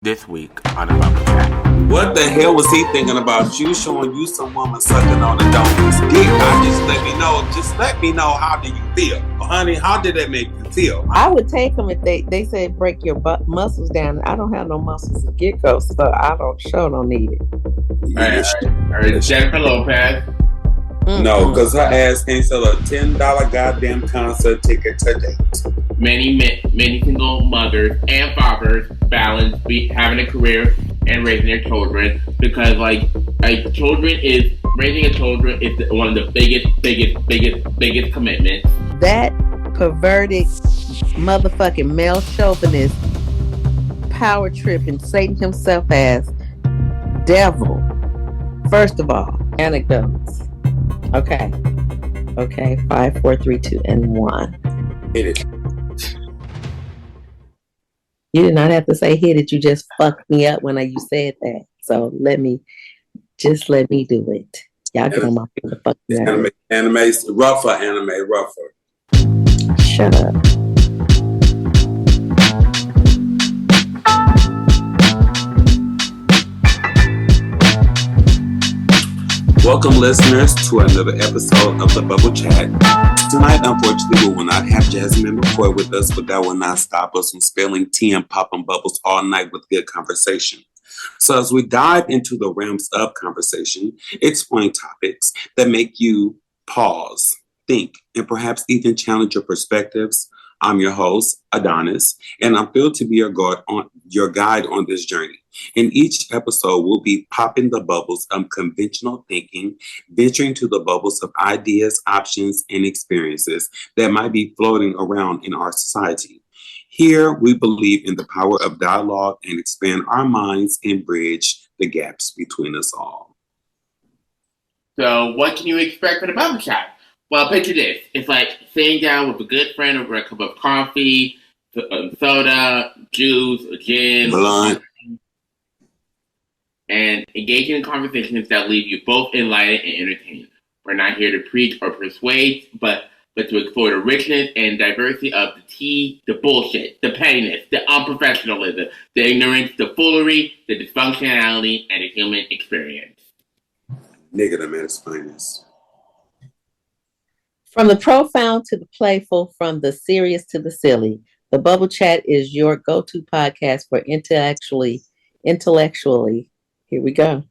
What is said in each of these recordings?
this week on the Bubble Chat. What the hell was he thinking about you showing you some woman sucking on a donkey's dick? Just let me know how do you feel? Honey, how did that make you feel? I would take them if they said break your muscles down. I don't have no muscles to get go, so I don't need it. All right. Jennifer Lopez. No, because her ass can't sell a $10 goddamn concert ticket today. Many single mothers and fathers balance having a career and raising their children, because raising a children is one of the biggest commitments. That perverted motherfucking male chauvinist, power tripping Satan himself as devil. First of all, anecdotes. Okay. 5, 4, 3, 2, and 1. Hit it. You did not have to say hit it. You just fucked me up when you said that. So let me do it. Y'all get on my fucking anime, rougher. Shut up. Welcome, listeners, to another episode of the Bubble Chat. Tonight, unfortunately, we will not have Jasmine McCoy with us, but that will not stop us from spilling tea and popping bubbles all night with good conversation. So as we dive into the realms of conversation, exploring topics that make you pause, think, and perhaps even challenge your perspectives, I'm your host, Adonis, and I'm thrilled to be your guide on this journey. In each episode, we'll be popping the bubbles of conventional thinking, venturing to the bubbles of ideas, options, and experiences that might be floating around in our society. Here, we believe in the power of dialogue and expand our minds and bridge the gaps between us all. So, what can you expect from the Bubble Chat? Well, picture this. It's like sitting down with a good friend over a cup of coffee, soda, juice, or gin, blunt, and engaging in conversations that leave you both enlightened and entertained. We're not here to preach or persuade, but to explore the richness and diversity of the tea, the bullshit, the pettiness, the unprofessionalism, the ignorance, the foolery, the dysfunctionality, and the human experience. Nigga, the man's finest. From the profound to the playful, from the serious to the silly, the Bubble Chat is your go-to podcast for intellectually, here we go,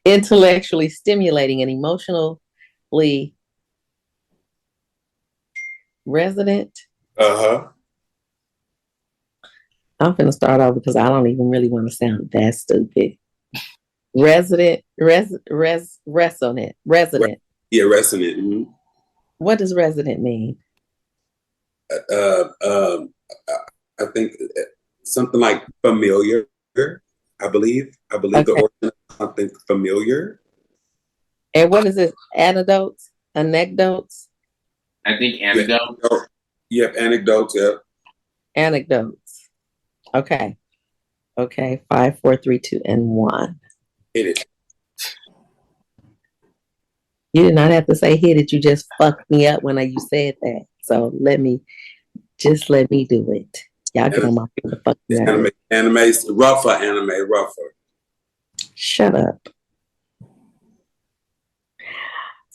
intellectually stimulating and emotionally resonant. Uh-huh. I'm going to start over because I don't even really want to sound that stupid. Resonant. Yeah, resonant. Mm-hmm. What does resonant mean? I think something like familiar. I believe okay. The origin of something familiar. And what is it? Anecdotes? I think anecdotes. Yep, anecdotes. Yep. Anecdotes. Okay. 5, 4, 3, 2, and 1. Hit it. You did not have to say hit it. You just fucked me up when you said that. So let me do it. Y'all get on my fucking anime, rougher. Shut up.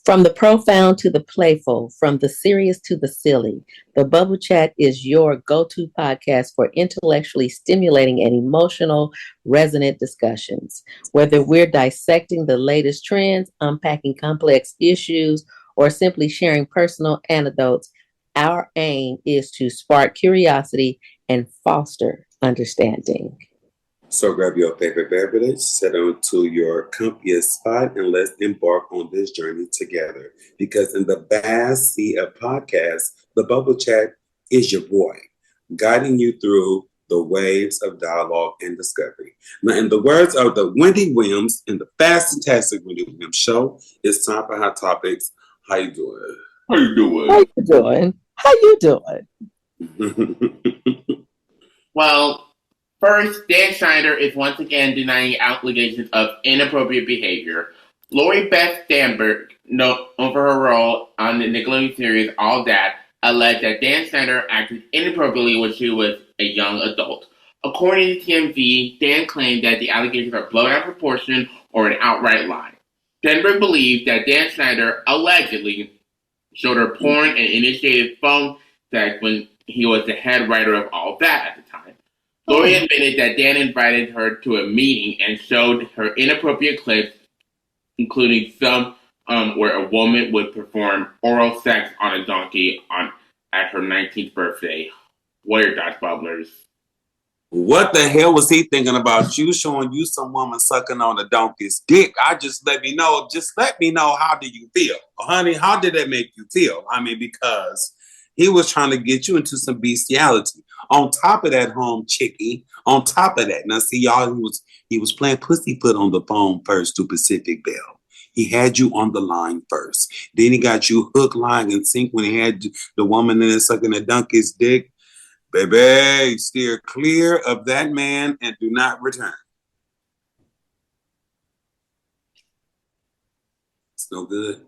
From the profound to the playful, from the serious to the silly, the Bubble Chat is your go-to podcast for intellectually stimulating and emotional resonant discussions. Whether we're dissecting the latest trends, unpacking complex issues, or simply sharing personal anecdotes, our aim is to spark curiosity and foster understanding. So grab your favorite beverage, set onto your comfiest spot, and let's embark on this journey together. Because in the vast sea of podcasts, the Bubble Chat is your boy, guiding you through the waves of dialogue and discovery. Now, in the words of the Wendy Williams in the Fantastic Wendy Williams show, it's time for Hot Topics. How you doing? Well, first, Dan Schneider is once again denying allegations of inappropriate behavior. Lori Beth Stanberg, known for her role on the Nickelodeon series All That, alleged that Dan Schneider acted inappropriately when she was a young adult. According to TMZ, Dan claimed that the allegations are blown out of proportion or an outright lie. Denver believed that Dan Schneider allegedly showed her porn and initiated phone sex when he was the head writer of All That at the time. Lori admitted that Dan invited her to a meeting and showed her inappropriate clips, including some where a woman would perform oral sex on a donkey at her 19th birthday. Warrior Dodge Bubblers. What the hell was he thinking about you showing you some woman sucking on a donkey's dick? Just let me know how do you feel? Honey, how did that make you feel? I mean, because he was trying to get you into some bestiality. On top of that, home chickie, on top of that. Now see, y'all, he was playing pussyfoot on the phone first to Pacific Bell. He had you on the line first. Then he got you hook, line, and sink when he had the woman in there sucking a donkey's dick. Baby, steer clear of that man and do not return. It's no good.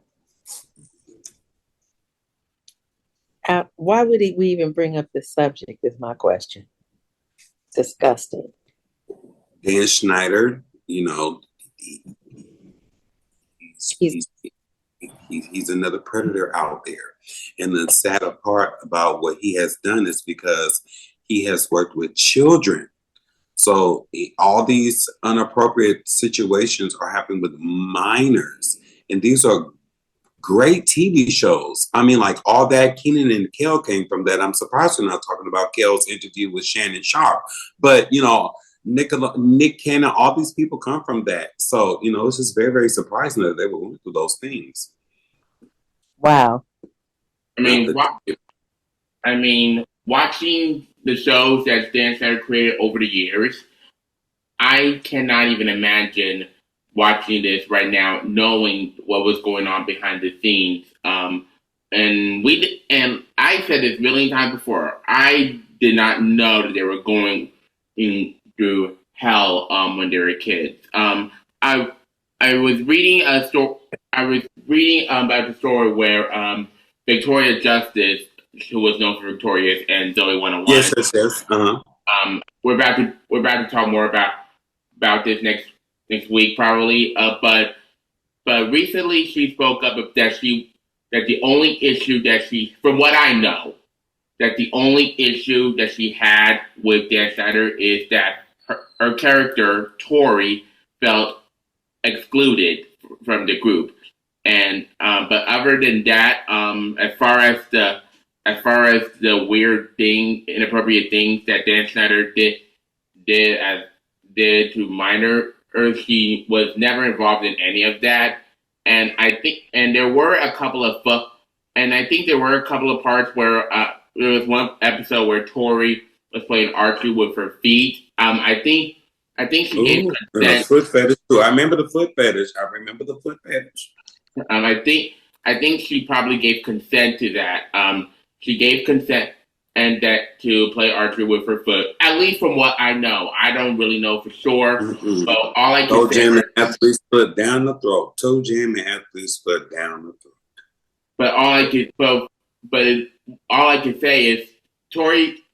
Why would we even bring up this subject is my question. Disgusting. Dan Schneider, he's another predator out there. And the sadder part about what he has done is because he has worked with children. So all these inappropriate situations are happening with minors. And these are great TV shows. I mean, like All That, Kenan and Kel came from that. I'm surprised we're not talking about Kel's interview with Shannon Sharp. But, Nick Cannon, all these people come from that. So, it's just very, very surprising that they were going through those things. Wow. Watching the shows that Dan Schneider created over the years, I cannot even imagine watching this right now, knowing what was going on behind the scenes. And I said this a million times before. I did not know that they were going through hell when they were kids. I was reading a story. I was reading about the story where Victoria Justice, who was known for Victorious, and Zoe 101. Yes. Uh-huh. We're about to talk more about this next week probably. But recently she spoke up that the only issue that she, from what I know, that the only issue that she had with Dan Schneider is that her character Tori felt excluded from the group. And but other than that, as far as the weird thing, inappropriate things that Dan Schneider did to minor, she was never involved in any of that. And there were a couple of parts where there was one episode where Tori was playing archery with her feet. I think she gave consent. Foot fetish too. I remember the foot fetish. I think she probably gave consent to that. She gave consent and that to play archery with her foot. At least from what I know, I don't really know for sure. Mm-hmm. So all I can toe say, jamming athlete's foot down the throat. Toe jamming athlete's foot down the throat. But all I can say is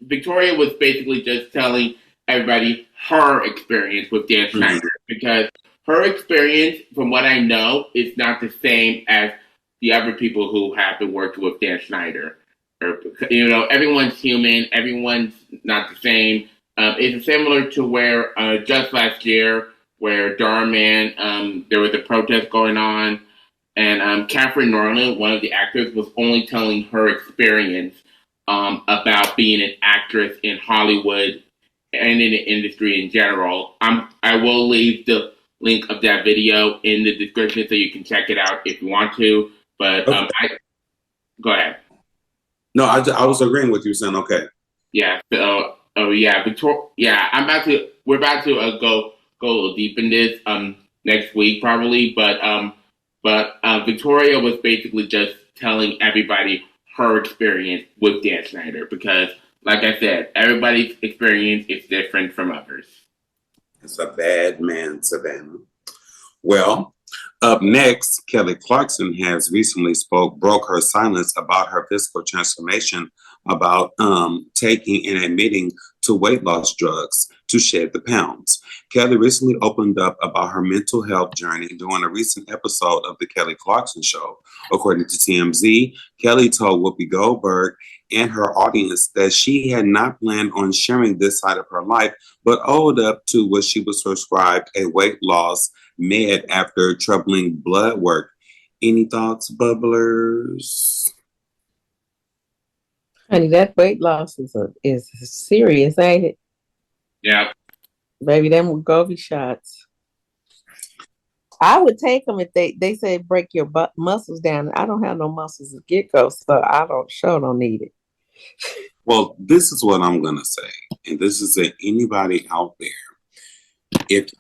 Victoria was basically just telling everybody her experience with Dan Schneider, because her experience, from what I know, is not the same as the other people who have been working with Dan Schneider. Everyone's human. Everyone's not the same. It's similar to where just last year, where Darman, there was a protest going on, and Catherine Norland, one of the actors, was only telling her experience about being an actress in Hollywood and in the industry in general. I will leave the link of that video in the description so you can check it out if you want to. But go ahead. No, I was agreeing with you, son. Okay. Yeah. So, Victoria. Yeah, we're about to go a little deep in this next week probably. But Victoria was basically just telling everybody her experience with Dan Schneider, because, like I said, everybody's experience is different from others. It's a bad man, Savannah. Well, up next, Kelly Clarkson has recently broke her silence about her physical transformation about taking and admitting to weight loss drugs to shed the pounds. Kelly recently opened up about her mental health journey during a recent episode of The Kelly Clarkson Show. According to TMZ, Kelly told Whoopi Goldberg and her audience that she had not planned on sharing this side of her life, but owed up to what she was prescribed a weight loss med after troubling blood work. Any thoughts, bubblers? Honey, that weight loss is serious, ain't it? Yeah. Baby, them Wegovy shots. I would take them if they say break your muscles down. I don't have no muscles to get go, so I don't need it. Well, this is what I'm gonna say, and this is to anybody out there. If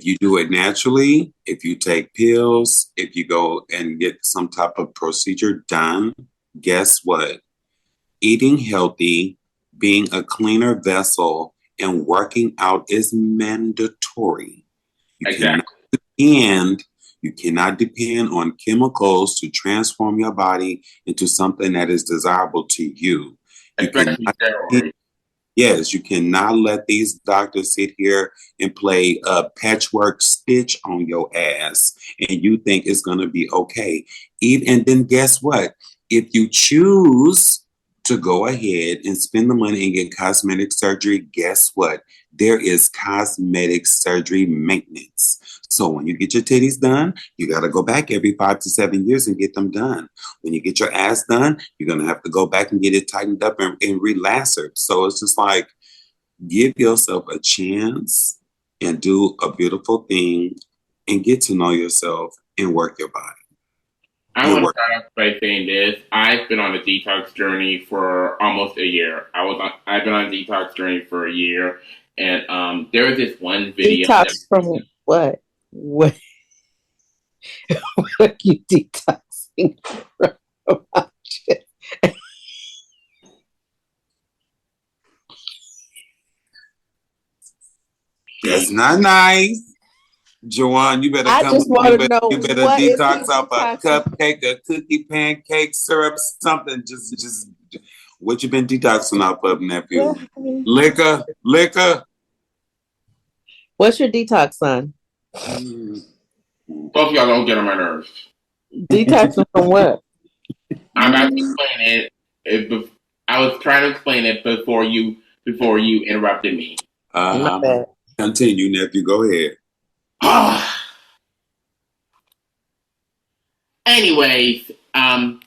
you do it naturally, if you take pills, if you go and get some type of procedure done, guess what? Eating healthy, being a cleaner vessel, and working out is mandatory. You cannot depend on chemicals to transform your body into something that is desirable to you. You cannot let these doctors sit here and play a patchwork stitch on your ass and you think it's going to be okay. And then guess what? If you choose to go ahead and spend the money and get cosmetic surgery, guess what? There is cosmetic surgery maintenance. So when you get your titties done, you got to go back every 5 to 7 years and get them done. When you get your ass done, you're going to have to go back and get it tightened up and relacered. So it's just like, give yourself a chance and do a beautiful thing and get to know yourself and work your body. I want to start off by saying this. I've been on a detox journey for almost a year. I've been on a detox journey for a year, and there was this one video. Detox from what? What are you detoxing from? That's not nice. Joanne, you better I come. just want to know you better what detox off a cupcake, a cookie, pancake, syrup, something. Just what you been detoxing off of, nephew? Liquor. What's your detox, son? Both of y'all don't get on my nerves. Detoxing from what? I'm about to explain it. I was trying to explain it before you interrupted me. Continue, nephew. Go ahead. Anyways, I've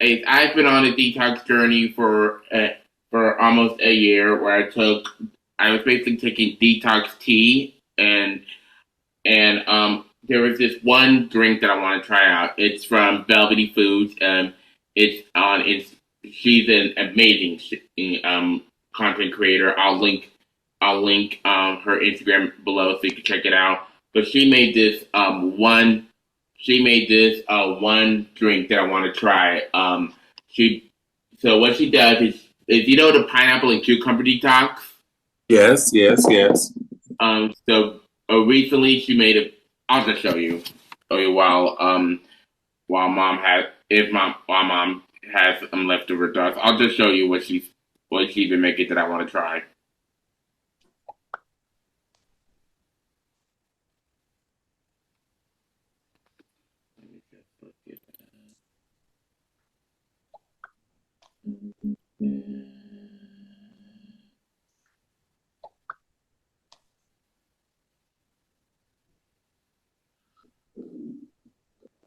been on a detox journey for almost a year where I was basically taking detox tea and there was this one drink that I want to try out. It's from Velvety Foods. She's an amazing content creator. I'll link her Instagram below so you can check it out. But she made this one drink that I want to try. So what she does is the pineapple and cucumber detox. Yes. So recently she made it. I'll just show you while mom has some leftover thoughts. I'll just show you what she's been making that I want to try.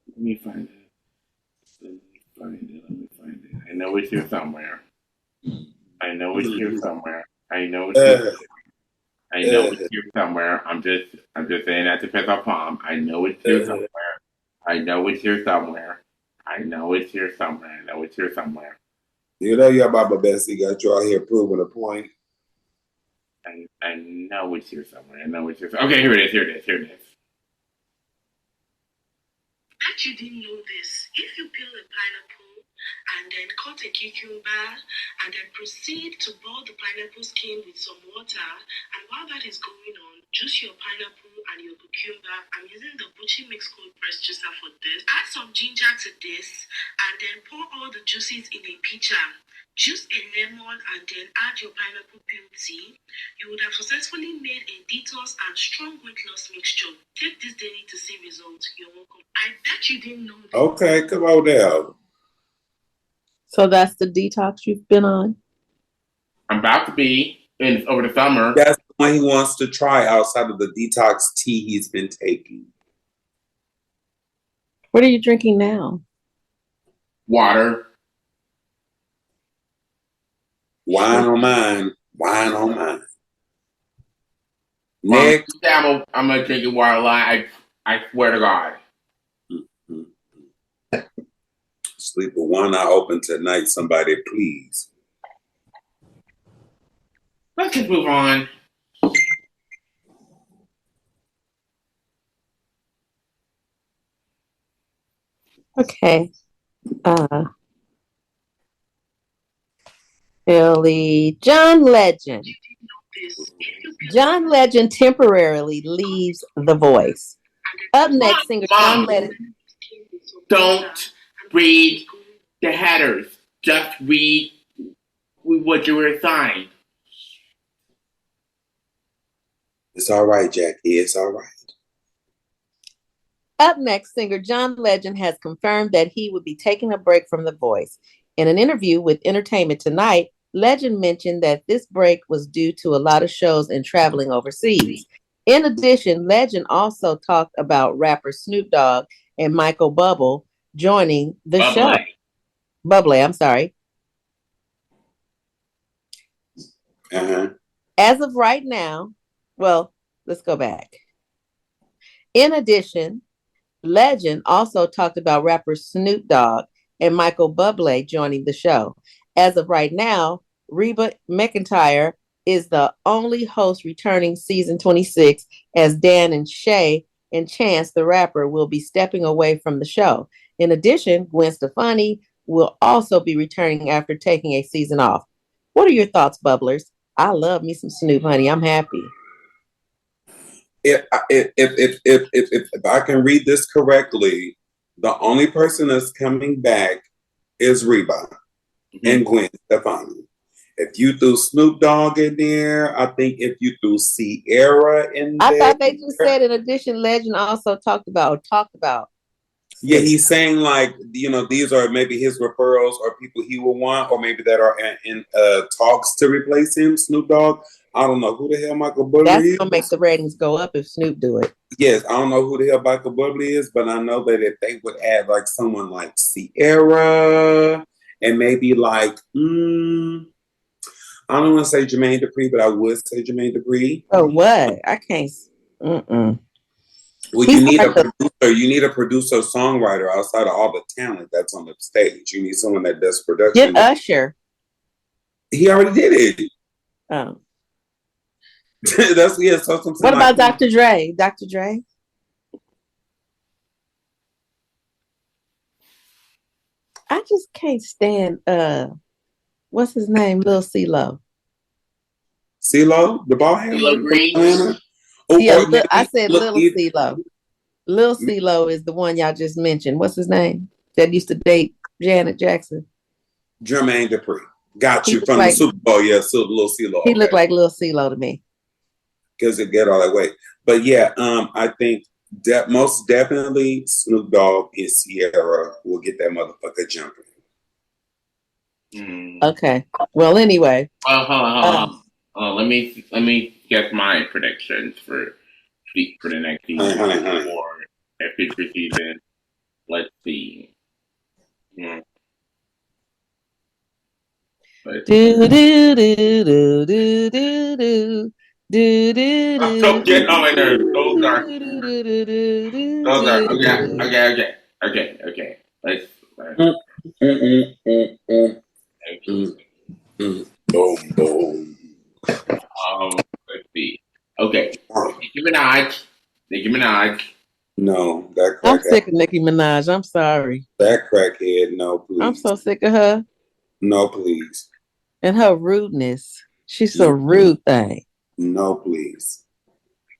Let me find it. I know it's here somewhere. I'm just saying that to piss off Mom. I know it's here somewhere. You know your Mama Bessie got you out here proving a point. I know it's here somewhere. Okay, here it is. Bet you didn't know this. If you peel a pineapple and then cut a cucumber and then proceed to boil the pineapple skin with some water. And while that is going on, juice your pineapple and your cucumber. I'm using the Bucci Mix Cold Press Juicer for this. Add some ginger to this and then pour all the juices in a pitcher. Juice a lemon and then add your pineapple peel tea. You would have successfully made a detox and strong weight loss mixture. Take this daily to see results. You're welcome. I bet you didn't know that. Okay, come on down. So that's the detox you've been on? I'm about to be over the summer. That's the one he wants to try outside of the detox tea he's been taking. What are you drinking now? Water. Wine on mine. Wine on mine. Next. I'm gonna drink water a lot. I swear to God. Sleep with one eye open tonight, somebody please. Let's just move on. Okay. Billy, John Legend. John Legend temporarily leaves The Voice. Up next, singer John Legend. Don't read the headers. Just read what you were assigned. It's all right, Jackie. It's all right. Up next, singer John Legend has confirmed that he would be taking a break from The Voice. In an interview with Entertainment Tonight, Legend mentioned that this break was due to a lot of shows and traveling overseas. In addition, Legend also talked about rapper Snoop Dogg and Michael Bublé joining the show. Bublé, I'm sorry. As of right now, well, let's go back. In addition, Legend also talked about rapper Snoop Dogg and Michael Bublé joining the show. As of right now, Reba McEntire is the only host returning season 26, as Dan and Shay and Chance the rapper will be stepping away from the show. In addition, Gwen Stefani will also be returning after taking a season off. What are your thoughts, Bubblers? I love me some Snoop, honey. I'm happy. If I can read this correctly, the only person that's coming back is Reba and Gwen Stefani. If you threw Snoop Dogg in there, I think if you threw Sierra in there. I thought they just said in addition, Legend also talked about. Yeah, he's saying like, you know, these are maybe his referrals or people he will want, or maybe that are in talks to replace him, Snoop Dogg. I don't know who the hell Michael Bublé is. That's gonna make the ratings go up if Snoop do it. Yes, I don't know who the hell Michael Bublé is, but I know that if they would add like someone like Sierra and maybe like, I don't want to say Jermaine Dupri, but I would say Jermaine Dupri. Oh, what? I can't. Well, you need a producer. You need a producer, songwriter outside of all the talent that's on the stage. You need someone that does production. Get Usher. He already did it. Oh. That's So what about Dr. Dre? Dr. Dre? I just can't stand what's his name? Lil CeeLo. CeeLo? The ball handler? I said Lil CeeLo. Lil CeeLo is the one y'all just mentioned. What's his name? That used to date Janet Jackson. Jermaine Dupri. Got you from the Super Bowl. Yeah, Lil CeeLo. He looked like Lil CeeLo to me. Because it get all that way. But yeah, I think most definitely Snoop Dogg and Sierra will get that motherfucker jumping. Okay. Well, anyway. Hold on. Let me get my predictions for the next season or a future season. Let's see. I'm so getting on my nerves. Those are okay. Let's boom. Let's see. Okay. Nicki Minaj. No, that I'm crackhead. sick of Nicki Minaj. I'm sorry. That crackhead. No, I'm please. so sick of her No, please. and her rudeness. She's a rude thing. No, please.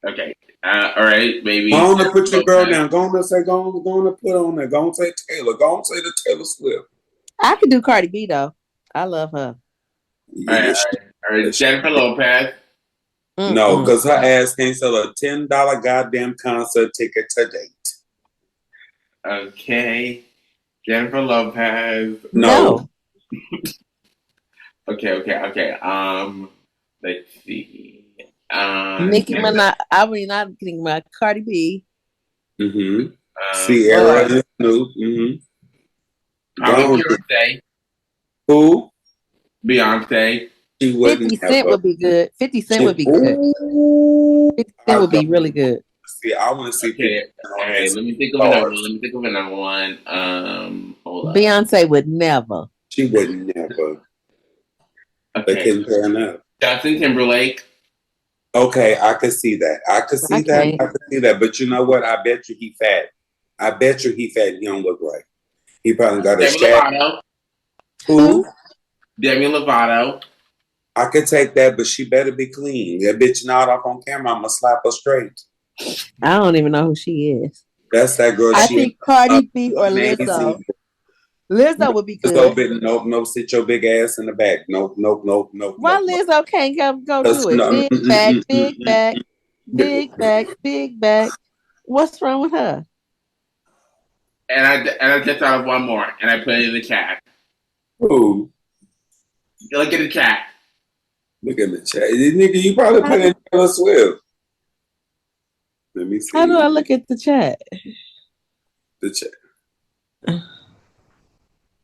Okay. All right. Maybe. Go on to put your girl Okay. down. Go on to say, go on to put on there. Go on to say Taylor. Go on to say the Taylor Swift. I could do Cardi B though. I love her. All right. Yeah, All right. Jennifer Lopez. no, because her ass can't sell a $10 goddamn concert ticket to date. Okay. Jennifer Lopez. No. Okay. Let's see. Nicki Minaj. I mean, not getting my Cardi B. Mm-hmm. Sierra and Snoop. Mm-hmm. Probably Beyonce. Who? Beyonce. She wouldn't 50 Cent would be good. 50 Cent would be good. 50 Cent would be really good. See, I want to see. Okay. All right. Let me think of another one. Hold on. Beyonce would never. She would never. Okay. They couldn't pay enough. Justin Timberlake. Okay, I could see that. I could see that. But you know what? I bet you he fat. I bet you he fat. He don't look right. He probably got a Demi Lovato. Who? Demi Lovato. I could take that, but she better be clean. That bitch not off on camera. I'm gonna slap her straight. I don't even know who she is. That's that girl. I think Cardi B or Lizzo. Lizzo would be good. Nope. Sit your big ass in the back. Nope. Why Lizzo can't go do it? Big back. What's wrong with her? And I just thought of one more, and I put it in the chat. Who? Look at the chat. Look at the chat. Nigga, you probably put in Taylor Swift. Let me see. How do I look at the chat? The chat.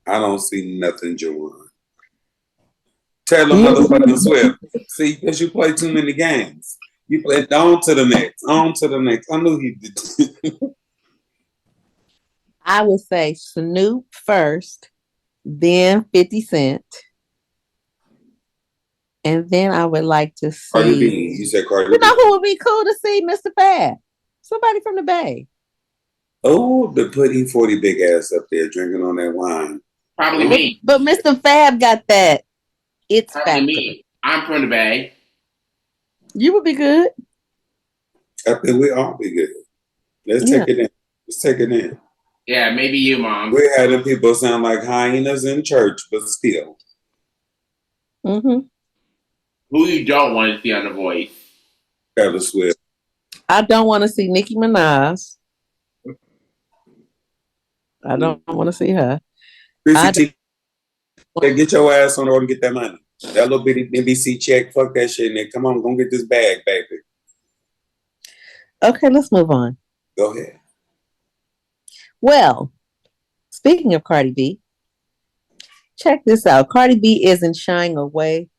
I don't see nothing, Joanne. Taylor motherfucking Swift. See, because you play too many games. You play on to the next. I knew he did. I would say Snoop first, then 50 Cent. And then I would like to see. Cardi B. You said Cardi B. You know who would be cool to see? Mr. Fab. Somebody from the Bay. Oh, the putting 40 big ass up there drinking on that wine. Probably me. But Mr. Fab got that. It's probably me. I'm from the Bay. You would be good. I think we all be good. Let's take it in. Yeah, maybe you, Mom. We had them people sound like hyenas in church, but still. Mm-hmm. Who you don't want to see on The Voice? Taylor Swift. I don't want to see Nicki Minaj. I don't want to see her. Get your ass on the road and get that money. That little bitty NBC check, fuck that shit, nigga. Come on, go get this bag, baby. Okay, let's move on. Go ahead. Well, speaking of Cardi B, check this out. Cardi B isn't shying away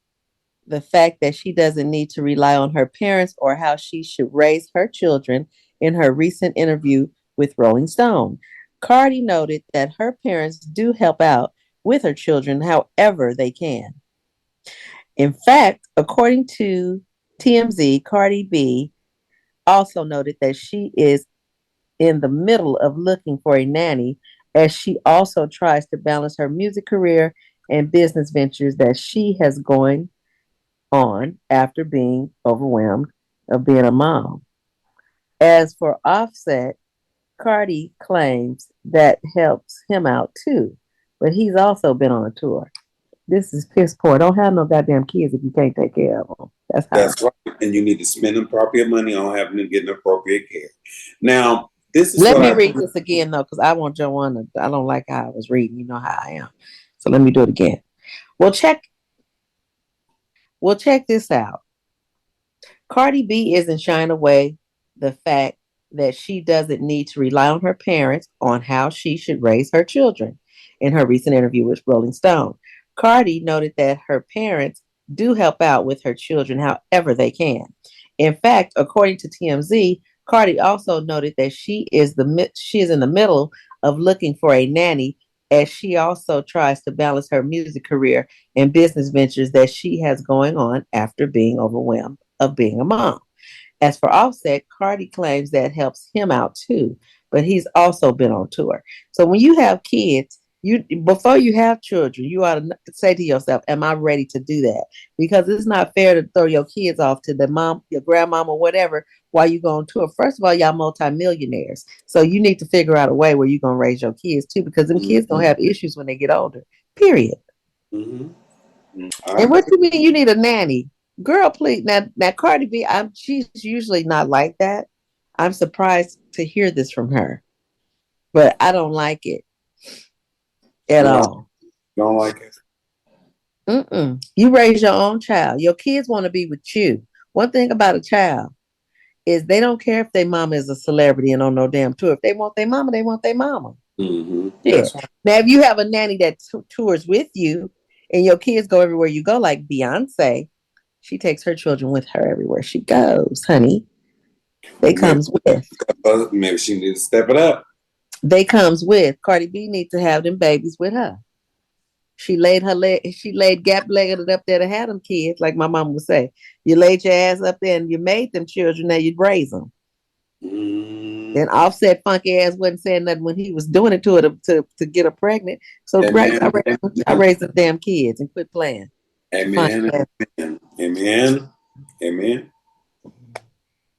the fact that she doesn't need to rely on her parents or how she should raise her children in her recent interview with Rolling Stone. Cardi noted that her parents do help out with her children however they can. In fact, according to TMZ, Cardi B also noted that she is in the middle of looking for a nanny as she also tries to balance her music career and business ventures that she has going on after being overwhelmed of being a mom. As for Offset, Cardi claims that helps him out too, but he's also been on tour. This is piss poor. Don't have no goddamn kids if you can't take care of them. That's right. And you need to spend appropriate money on having them get appropriate care. Now, this is Let me read this again though, because I want Joanna. I don't like how I was reading. You know how I am. So let me do it again. Well, check this out. Cardi B isn't shying away the fact that she doesn't need to rely on her parents on how she should raise her children. In her recent interview with Rolling Stone, Cardi noted that her parents do help out with her children however they can. In fact, according to TMZ, Cardi also noted that she is in the middle of looking for a nanny as she also tries to balance her music career and business ventures that she has going on after being overwhelmed of being a mom. As for Offset, Cardi claims that helps him out too, but he's also been on tour. So when you have kids, you before you have children, you ought to say to yourself, "Am I ready to do that?" Because it's not fair to throw your kids off to the mom, your grandmama, whatever, while you go on tour. First of all, y'all multimillionaires, so you need to figure out a way where you're gonna raise your kids too, because them kids gonna have issues when they get older. Period. Mm-hmm. And what you mean you need a nanny? Girl, please. Now Cardi B, she's usually not like that. I'm surprised to hear this from her, but I don't like it at all. Don't like it. You raise your own child. Your kids want to be with you. One thing about a child is they don't care if their mama is a celebrity and on no damn tour. If they want their mama, they want their mama. Mm-hmm. Yeah. Now, if you have a nanny that tours with you and your kids go everywhere you go, like Beyonce, she takes her children with her everywhere she goes, honey. They comes with. Maybe she needs to step it up. They comes with. Cardi B needs to have them babies with her. She laid gap legged up there to have them kids, like my mom would say. You laid your ass up there and you made them children, now you'd raise them. Then Offset funky ass wasn't saying nothing when he was doing it to her to get her pregnant. So I raised the damn kids and quit playing. Amen. Amen. Amen.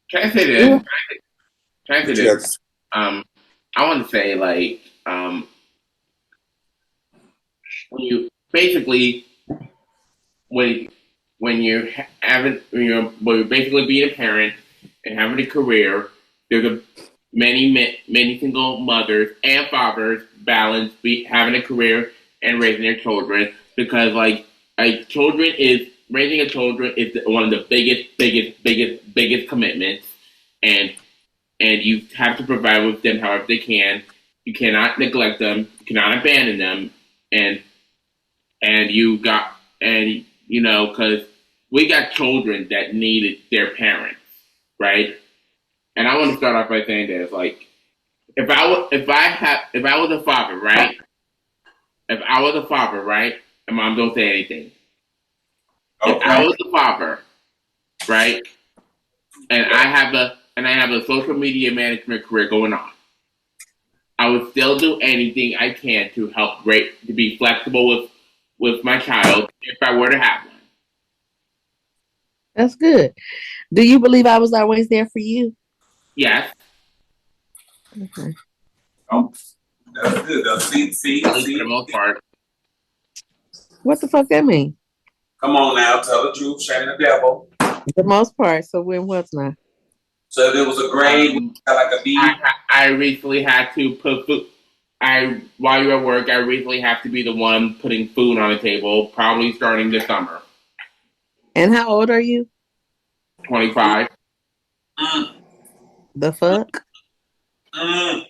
Can I say this? Can I say this? I want to say when you basically when you're basically being a parent and having a career, there's many single mothers and fathers balance having a career and raising their children, because raising a children is one of the biggest commitments, and you have to provide with them however they can. You cannot neglect them, you cannot abandon them, because we got children that needed their parents, right? And I want to start off by saying this: if I was a father, right? If I was a father, right? And mom, don't say anything. Okay. If I was a father, right? And I have a social media management career going on, I would still do anything I can to help to be flexible with my child if I were to have one. That's good. Do you believe I was always there for you? Yes. Okay. Oh, that's good. See. For the most part. What the fuck that mean? Come on now, tell the truth, shame the devil. The most part. So when what's not? So there was a grade like a B. I recently had to put food. While you're at work, I recently have to be the one putting food on the table, probably starting this summer. And how old are you? 25. The fuck? Come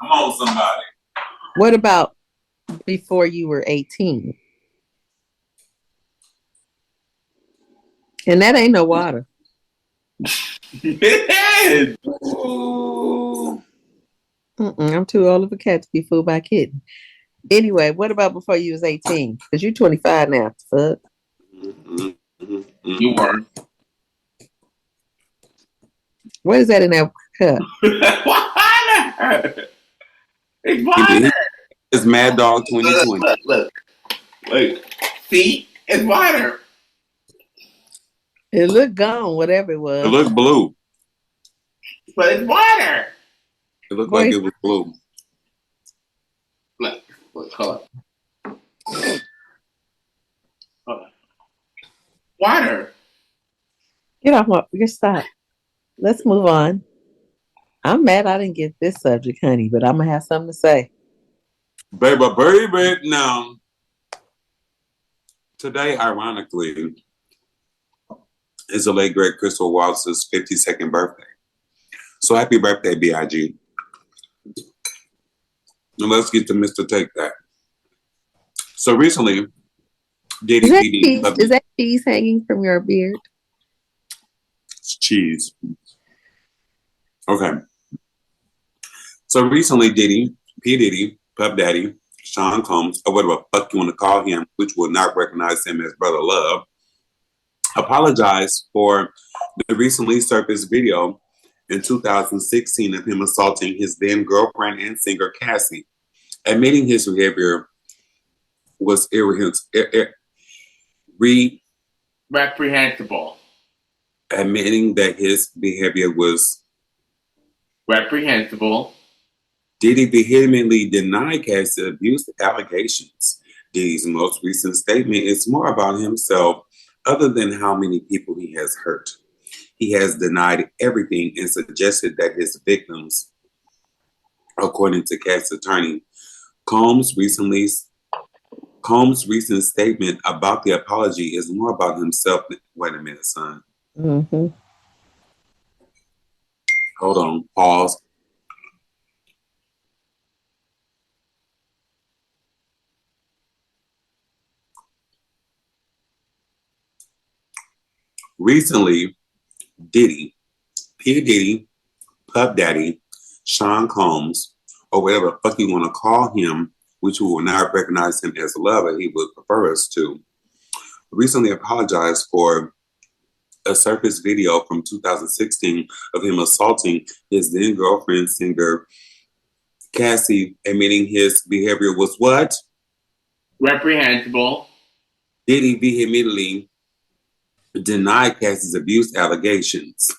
on, somebody. What about before you were 18? And that ain't no water. It is. I'm too old of a cat to be fooled by a kitten. Anyway, what about before you was 18? Because you're 25 now. Fuck. You weren't. What is that in that cup? Water. It's water. It's Mad Dog 2020. Look. See? It's water. It looked gone, whatever it was. It looked blue. But it's water. It looked like it was blue. Look, hold on. Water. Get off my. Just stop. Let's move on. I'm mad I didn't get this subject, honey, but I'm gonna have something to say. Baby, now. Today, ironically, is the late great Crystal Wallace's 52nd birthday. So happy birthday, B.I.G. Now let's get to Mr. Take That. So recently, Diddy PD. Is that cheese hanging from your beard? It's cheese. Okay. So recently, P. Diddy, Puff Daddy, Sean Combs, or whatever the fuck you want to call him, which will not recognize him as Brother Love, apologized for the recently surfaced video in 2016 of him assaulting his then girlfriend and singer Cassie, admitting his behavior was reprehensible. Admitting that his behavior was reprehensible. Diddy vehemently denied Cassie's abuse allegations. Diddy's most recent statement is more about himself, other than how many people he has hurt. He has denied everything and suggested that his victims, according to Cassie's attorney, Combs' recent statement about the apology is more about himself. Wait a minute, son. Mm-hmm. Hold on. Pause. Recently, Diddy, P. Diddy, Puff Daddy, Sean Combs, or whatever the fuck you want to call him, which we will not recognize him as a lover, he would prefer us to, recently apologized for a surface video from 2016 of him assaulting his then girlfriend, singer Cassie, admitting his behavior was what? Reprehensible. Diddy vehemently denied Cassie's abuse allegations.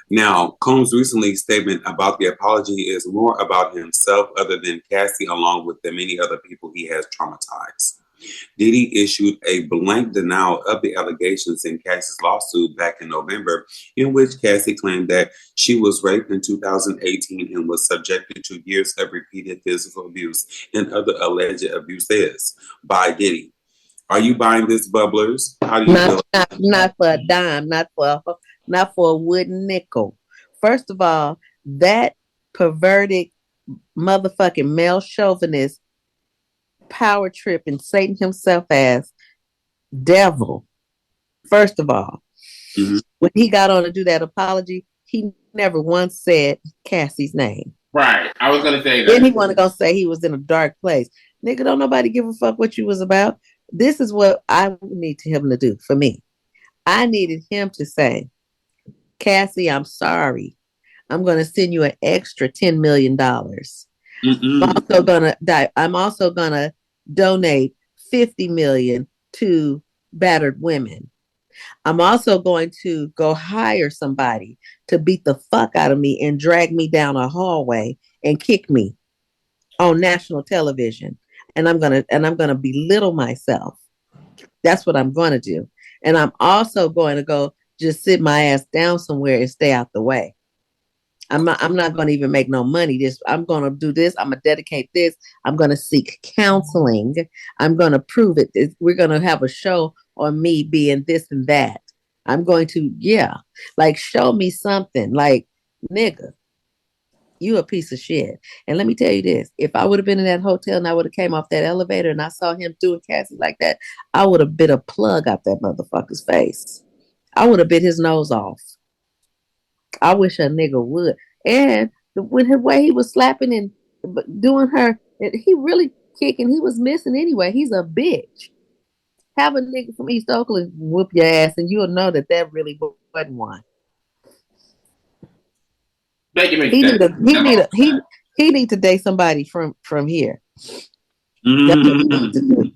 Now, Combs' recently statement about the apology is more about himself other than Cassie, along with the many other people he has traumatized. Diddy issued a blank denial of the allegations in Cassie's lawsuit back in November, in which Cassie claimed that she was raped in 2018 and was subjected to years of repeated physical abuse and other alleged abuses by Diddy. Are you buying this, Bubblers? How do you feel? Not for a dime, not for a wooden nickel. First of all, that perverted motherfucking male chauvinist, power tripping Satan himself as devil. First of all, when he got on to do that apology, he never once said Cassie's name. Right. I was gonna say that. Then he wanna go say he was in a dark place. Nigga, don't nobody give a fuck what you was about. This is what I need him to do for me. I needed him to say, Cassie, I'm sorry. I'm going to send you an extra $10 million. I'm also gonna donate $50 million to battered women. I'm also going to go hire somebody to beat the fuck out of me and drag me down a hallway and kick me on national television. And I'm gonna belittle myself. That's what I'm gonna do. And I'm also going to go just sit my ass down somewhere and stay out the way. I'm not going to even make no money. I'm going to do this. I'm going to dedicate this. I'm going to seek counseling. I'm going to prove it. We're going to have a show on me being this and that. I'm going to, like, show me something. Like, nigga, you a piece of shit. And let me tell you this. If I would have been in that hotel and I would have came off that elevator and I saw him doing Cassie like that, I would have bit a plug out that motherfucker's face. I would have bit his nose off. I wish a nigga would. And with the way he was slapping and doing her, he really kicking. He was missing anyway. He's a bitch. Have a nigga from East Oakland whoop your ass, and you'll know that really wasn't one. He need to date somebody from here. Mm-hmm.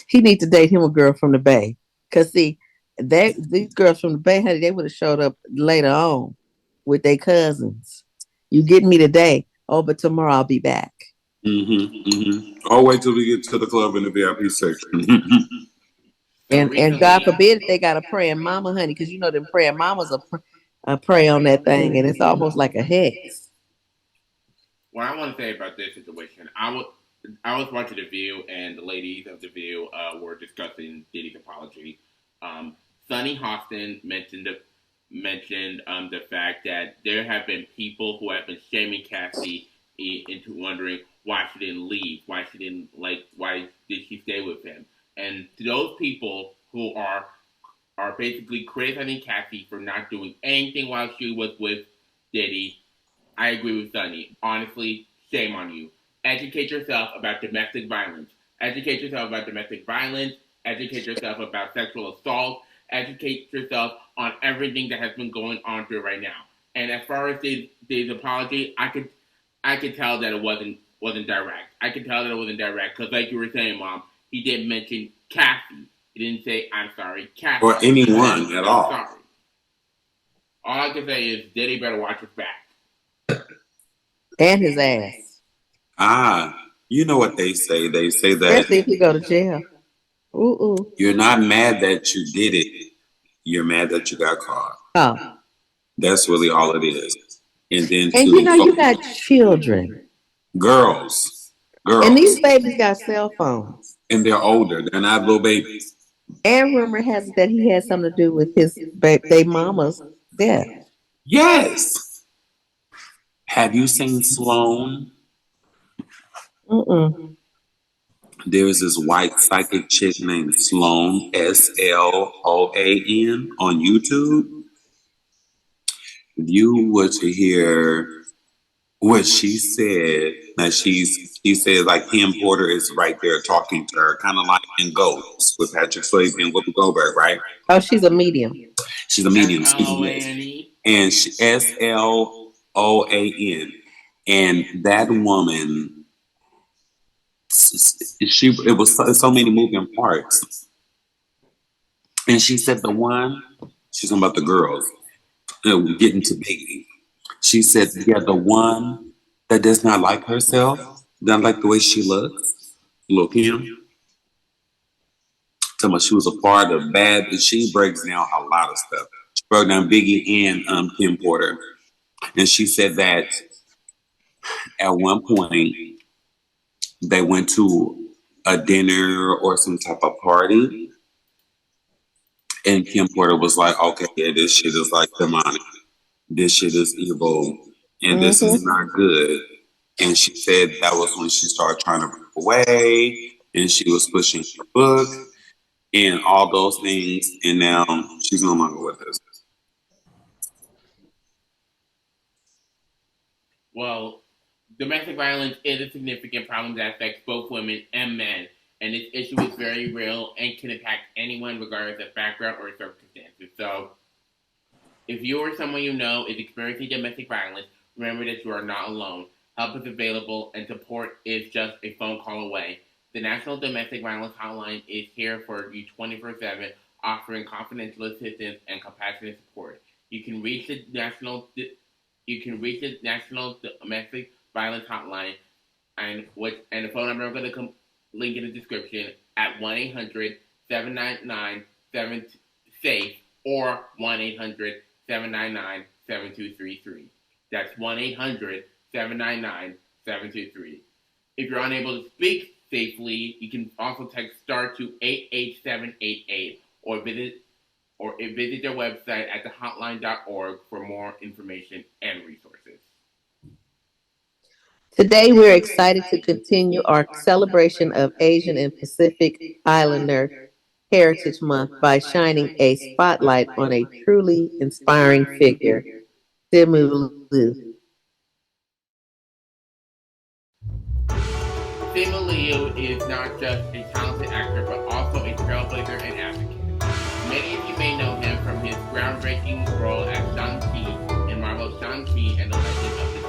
He need to date him a girl from the Bay. Cause see, these girls from the Bay, honey, they would have showed up later on with their cousins. You getting me today? Oh, but tomorrow I'll be back. I'll wait till we get to the club in the VIP section. and God forbid if they got a praying mama, honey, because you know them praying mamas are pray on that thing, and it's almost like a hex. What I want to say about this situation, I was watching The View, and the ladies of The View were discussing Diddy's apology. Sunny Hostin mentioned the fact that there have been people who have been shaming Cassie into wondering why she didn't leave, why did she stay with him, and to those people who are basically criticizing Cassie for not doing anything while she was with Diddy, I agree with Sunny. Honestly, shame on you. Educate yourself about domestic violence. Educate yourself about domestic violence. Educate yourself about sexual assault. educate yourself on everything that has been going on through right now. And as far as his apology, I could tell that it wasn't direct. I could tell that it wasn't direct because, like you were saying, Mom, he did mention Kathy. He didn't say I'm sorry, Kathy, or anyone at all. Sorry. All I can say is Diddy better watch his back and his ass. You know what they say? They say that especially if you go to jail. Ooh. You're not mad that you did it. You're mad that you got caught. Oh. That's really all it is. And then you got children. Girls. And these babies got cell phones. And they're older. They're not little babies. And rumor has it that he had something to do with his their mama's death. Yes. Have you seen Sloan? Mm-mm. There's this white psychic chick named Sloan, Sloan, on YouTube. If you were to hear what she said, that she says like Kim Porter is right there talking to her, kind of like in Ghosts with Patrick Swayze and Whoopi Goldberg, right? Oh, she's a medium. She's a medium. And she, SLOAN. And that woman, it was so many moving parts. And she said she's talking about the girls getting to baby. She said, yeah, the one that does not like herself, doesn't like the way she looks, Lil' Kim. Talking about she was a part of bad, and she breaks down a lot of stuff. She broke down Biggie and Kim Porter. And she said that at one point they went to a dinner or some type of party, and Kim Porter was like, okay, yeah, this shit is like demonic. This shit is evil, and this is not good. And she said that was when she started trying to break away, and she was pushing her book and all those things, and now she's no longer with us. Well, domestic violence is a significant problem that affects both women and men, and this issue is very real and can impact anyone regardless of background or circumstances. So, if you or someone you know is experiencing domestic violence, remember that you are not alone. Help is available and support is just a phone call away. The National Domestic Violence Hotline is here for you 24/7, offering confidential assistance and compassionate support. You can reach the National Domestic Violence Hotline and the phone number I'm going to link in the description at 1-800-799-7SAFE or 1-800-799-7233. That's 1-800-799-7233. If you're unable to speak safely, you can also text star to 88788 or visit their website at thehotline.org for more information and resources. Today, we're excited to continue our celebration of Asian and Pacific Islander Heritage Month by shining a spotlight on a truly inspiring figure, Simu Liu. Simu Liu is not just a talented actor, but also a trailblazer and advocate. Many of you may know him from his groundbreaking role as Shang-Chi in Marvel's Shang-Chi and the Legend of the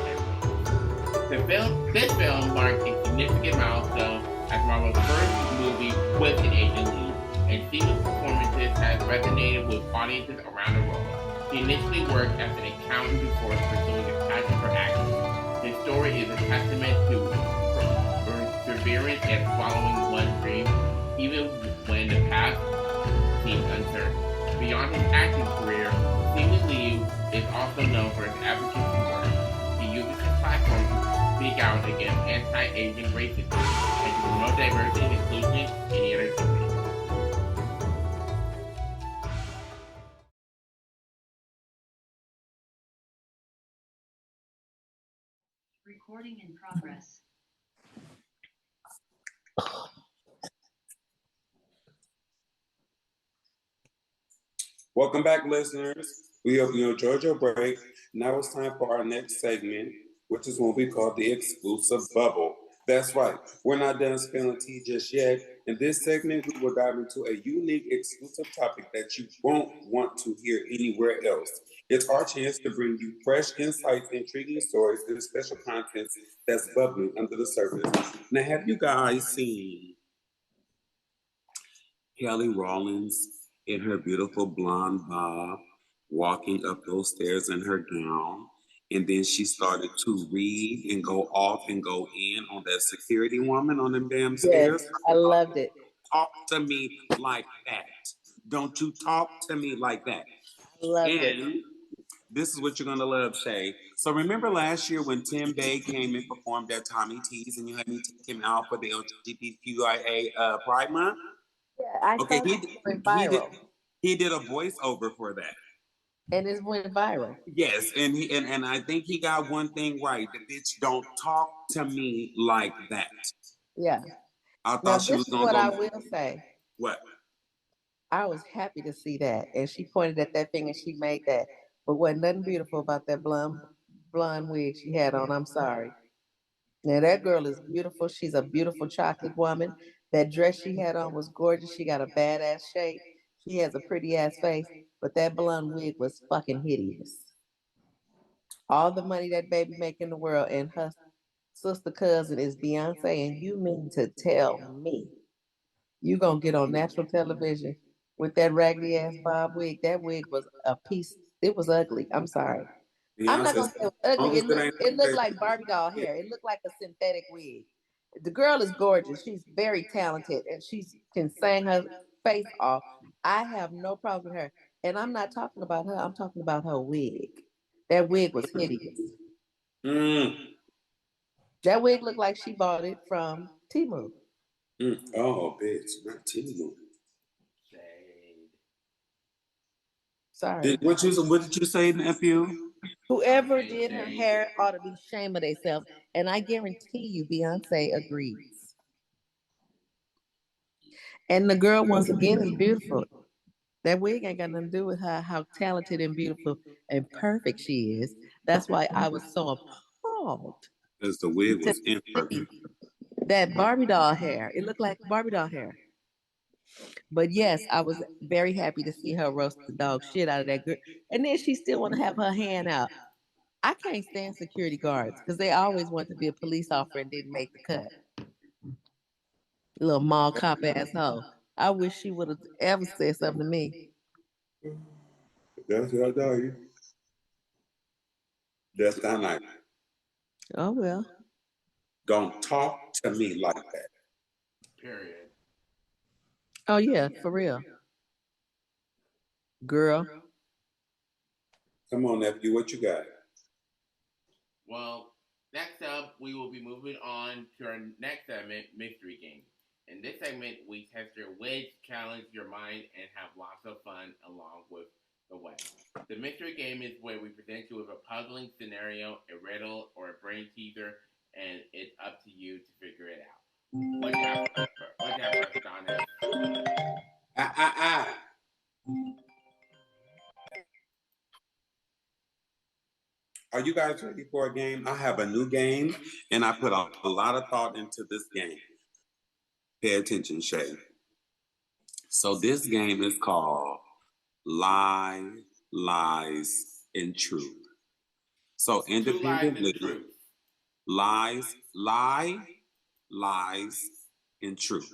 Ten Rings. This film marked a significant milestone as Marvel's first movie with an Asian lead, and Simu's performances have resonated with audiences around the world. He initially worked as an accountant before pursuing a passion for acting. His story is a testament to perseverance and following one's dream, even when the path seems uncertain. Beyond his acting career, Simu Liu is also known for his advocacy work. He uses his platform to speak out against anti-Asian racism and to promote diversity and inclusion in the entertainment. Recording in progress. Welcome back, listeners. We hope you enjoyed your break. Now it's time for our next segment, which is what we call the exclusive bubble. That's right. We're not done spilling tea just yet. In this segment, we will dive into a unique, exclusive topic that you won't want to hear anywhere else. It's our chance to bring you fresh insights, intriguing stories, and special content that's bubbling under the surface. Now, have you guys seen Kelly Rawlins in her beautiful blonde bob walking up those stairs in her gown? And then she started to read and go off and go in on that security woman on them damn Yes, stairs. I loved it. Talk to me like that. Don't you talk to me like that. I loved it. And this is what you're gonna love, Shay. So remember last year when Tim Bay came and performed at Tommy T's, and you had me take him out for the LGBTQIA Pride Month? Yeah, I Okay, saw it went he did viral, he did a voiceover for that. and it went viral. Yes, and I think he got one thing right. The bitch don't talk to me like that. Yeah. I Now thought she was this is gonna what I go will say. what? I was happy to see that, and she pointed at that thing and she made that. But wasn't nothing beautiful about that blonde wig she had on. I'm sorry. Now that girl is beautiful. She's a beautiful chocolate woman. That dress she had on was gorgeous. She got a badass shape. She has a pretty ass face. But that blonde wig was fucking hideous. All the money that baby make in the world, and her sister cousin is Beyonce, and you mean to tell me you gonna get on national television with that raggedy ass bob wig? That wig was a piece. It was ugly. I'm sorry. I'm not Beyonce gonna said, say it was as ugly. long as it It looked ain't like Barbie doll hair. It looked like a synthetic wig. The girl is gorgeous. She's very talented, and she can sing her face off. I have no problem with her. And I'm not talking about her. I'm talking about her wig. That wig was hideous. mm, That wig looked like she bought it from Temu. oh bitch, not Tinu. Shade. Sorry. What did you say, nephew? Whoever Shade, did her shade. hair ought to be ashamed of themselves. And I guarantee you, Beyonce agrees. And the girl, once again, is beautiful. That wig ain't got nothing to do with her, how talented and beautiful and perfect she is. That's why I was so appalled Because the wig to was see imperfect. that Barbie doll hair. It looked like Barbie doll hair. But yes, I was very happy to see her roast the dog shit out of that girl. And then she still want to have her hand out. I can't stand security guards because they always want to be a police officer and didn't make the cut. Little mall cop asshole. I wish she would have ever said something to me. That's what I tell you. That's not nice. Oh well. Don't talk to me like that. Period. Oh yeah, for real. Girl. Come on, nephew, what you got? Well, next up, we will be moving on to our next segment, Mystery Game. In this segment, we test your wits, challenge your mind, and have lots of fun along with the way. The mystery game is where we present you with a puzzling scenario, a riddle, or a brain teaser, and it's up to you to figure it out. What you have for us, Donna? Ah, ah, ah. Are you guys ready for a game? I have a new game, and I put a lot of thought into this game. Pay attention, Shay. So this game is called Lie, Lies, and Truth. So Two lies and the independently, truth. lie, lies, and truth.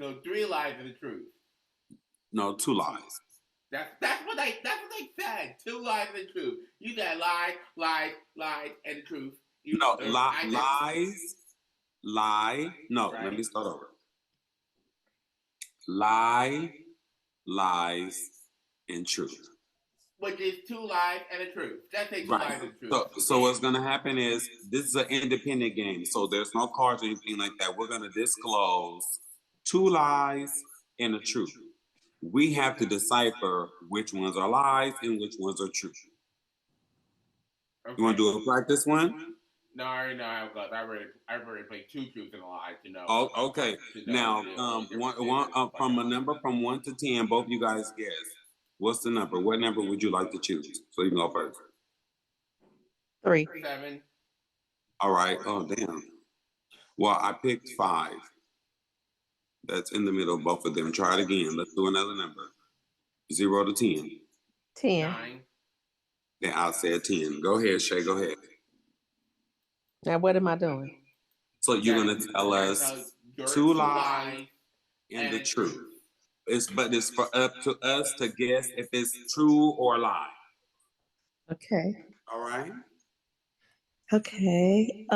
So three lies and the truth. No, two lies. That's what they said. Two lies and the truth. You said lies, and the truth. No, I said lie. No, let me right. start over. Lie, lies, and truth. Which is two lies and the truth. Let's say two Right. lies and the truth. So what's gonna happen is this is an independent game. So there's no cards or anything like that. We're gonna disclose two lies and a truth. We have to decipher which ones are lies and which ones are true. Okay. You wanna do a practice one? No, I already know how it goes. I've already played two truths and a lie to know. Oh, okay. To Now, know the one from a number from 1 to 10, both you guys guess. What's the number? What number would you like to choose? So you can go first. 3. 7. All right. Oh, damn. Well, I picked 5. That's in the middle of both of them. Try it again. Let's do another number. 0 to 10. 10. 9. Then I'll say 10. Go ahead, Shay. Go ahead. Now, what am I doing? So you're gonna tell us two lies and the truth. But it's for up to us to guess if it's true or lie. Okay. All right. Okay.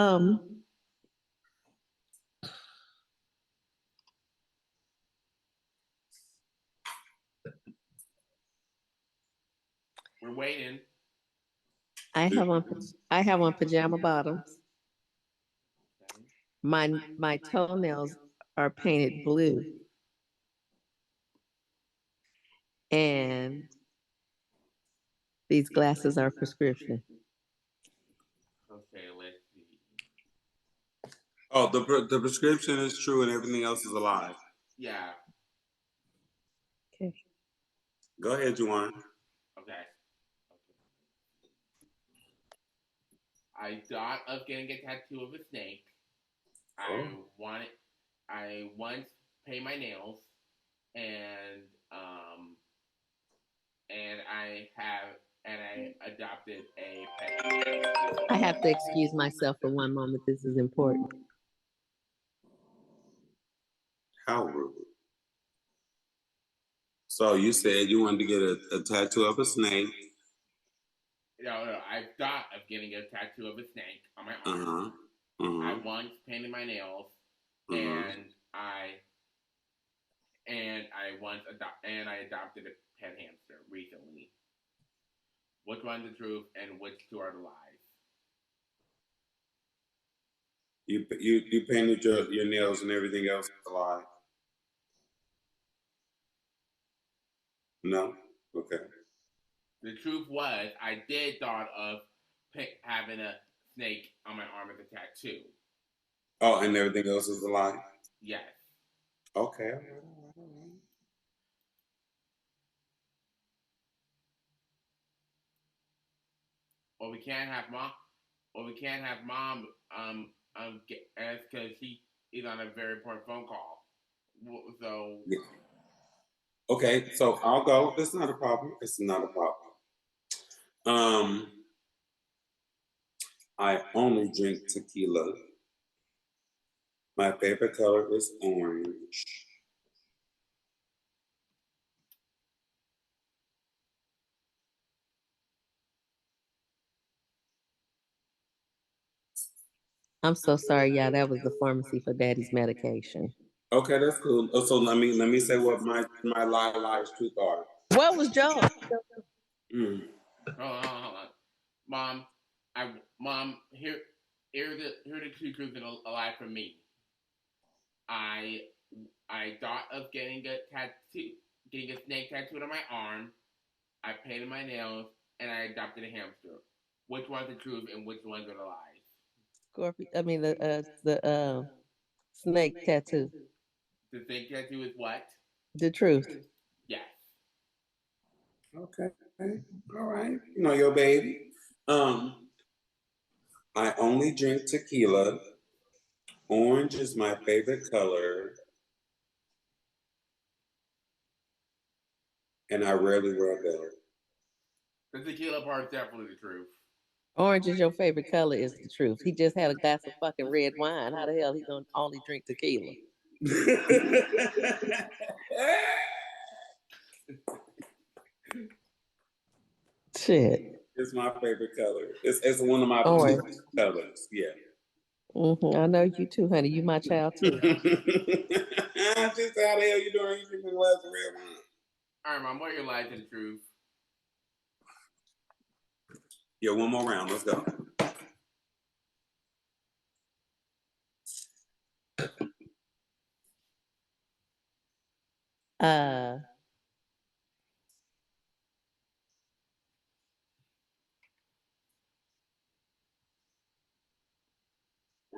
We're waiting. I have on pajama bottoms. Okay. My toenails are painted blue. And these glasses are prescription. Okay, let's see. Oh, the prescription is true and everything else is a lie. Yeah. Okay. Go ahead, Juwan. Okay. I thought of getting a tattoo of a snake. Oh. I once painted my nails, and I adopted a pet. I have to excuse myself for one moment. This is important. How rude. So you said you wanted to get a tattoo of a snake. No, I thought of getting a tattoo of a snake on my arm. Uh-huh. Uh-huh. I once painted my nails, Uh-huh. and I adopted a pet hamster recently. Which one's the truth and which two are the lies? You painted your nails and everything else is a lie. No? Okay. The truth was, I did thought of having a snake on my arm as a tattoo. Oh, and everything else is a lie? Yes. Okay. Or we can't have mom. Because she is on a very important phone call. So. Yeah. Okay, so I'll go. It's not a problem. It's not a problem. I only drink tequila. My favorite color is orange. I'm so sorry, y'all. That was the pharmacy for Daddy's medication. Okay, that's cool. Oh, so let me say what my lies truth are. What was Joe? Mm. Hold on. Mom, here the two truths that are alive for me. I thought of getting a snake tattooed on my arm. I painted my nails, and I adopted a hamster. Which one's the truth and which ones are the lies? Scorpio. I mean the snake tattoo. The snake tattoo is what? The truth. Yes. Okay. All right. You know your baby. I only drink tequila. Orange is my favorite color. And I rarely wear a belt. The tequila part is definitely the truth. Orange is your favorite color is the truth. He just had a glass of fucking red wine. How the hell he gonna only drink tequila? Shit. It's my favorite color. It's one of my Orange. favorite colors. Yeah. I know you too, honey. You my child too. Just how the hell you doing? You drinking a glass of red wine? All right, Mom. What are your lies and truth? Yeah, one more round. Let's go.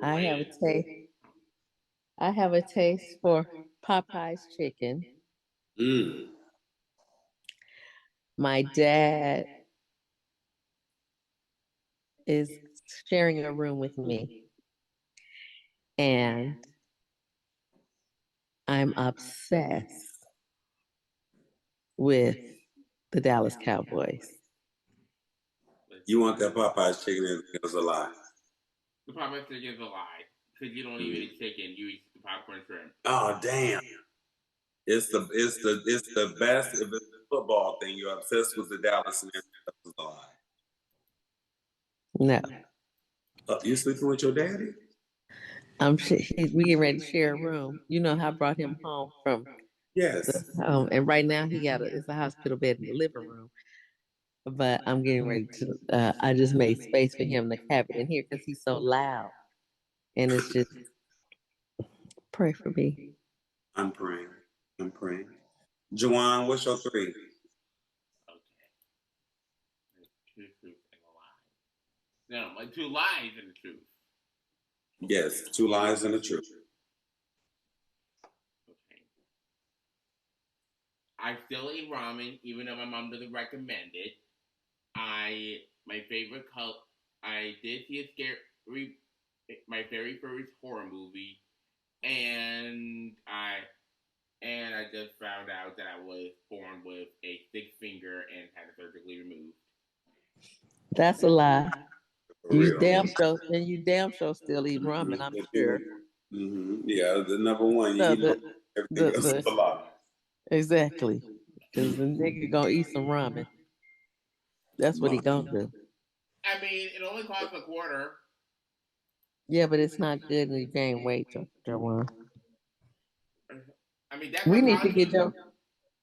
I have a taste. I have a taste for Popeye's chicken. Mm. My dad is sharing a room with me. And I'm obsessed with the Dallas Cowboys. You want that Popeye's chicken and it was a lie. The Popeye's chicken is a lie. Because you don't even eat chicken, you eat the popcorn shrimp. Oh damn. It's the best. If it's a football thing, you're obsessed with the Dallas and that was a lie. No. You sleeping with your daddy? We getting ready to share a room. You know how I brought him home from Yes. and right now it's a hospital bed in the living room. But I'm getting ready to. I just made space for him to have it in here because he's so loud, and it's just pray for me. I'm praying. Juwan, what's your 3? Okay. Two truths and a lie. No, like 2 lies and the truth. Yes, 2 lies and a truth. Okay. I still eat ramen, even though my mom doesn't recommend it. My favorite color. I did see my very first horror movie, and I just found out that I was born with a 6 finger and had it surgically removed. That's a lie. For real. You damn sure still eat ramen. I'm sure. Mm-hmm. Yeah, the number one. You No, eat everything else is a lie. exactly. Because the nigga gonna eat some ramen. That's what he gonna do. I mean, it only costs $0.25. Yeah, but it's not good and you gain weight, Joanne. I mean, that's We what need to get college.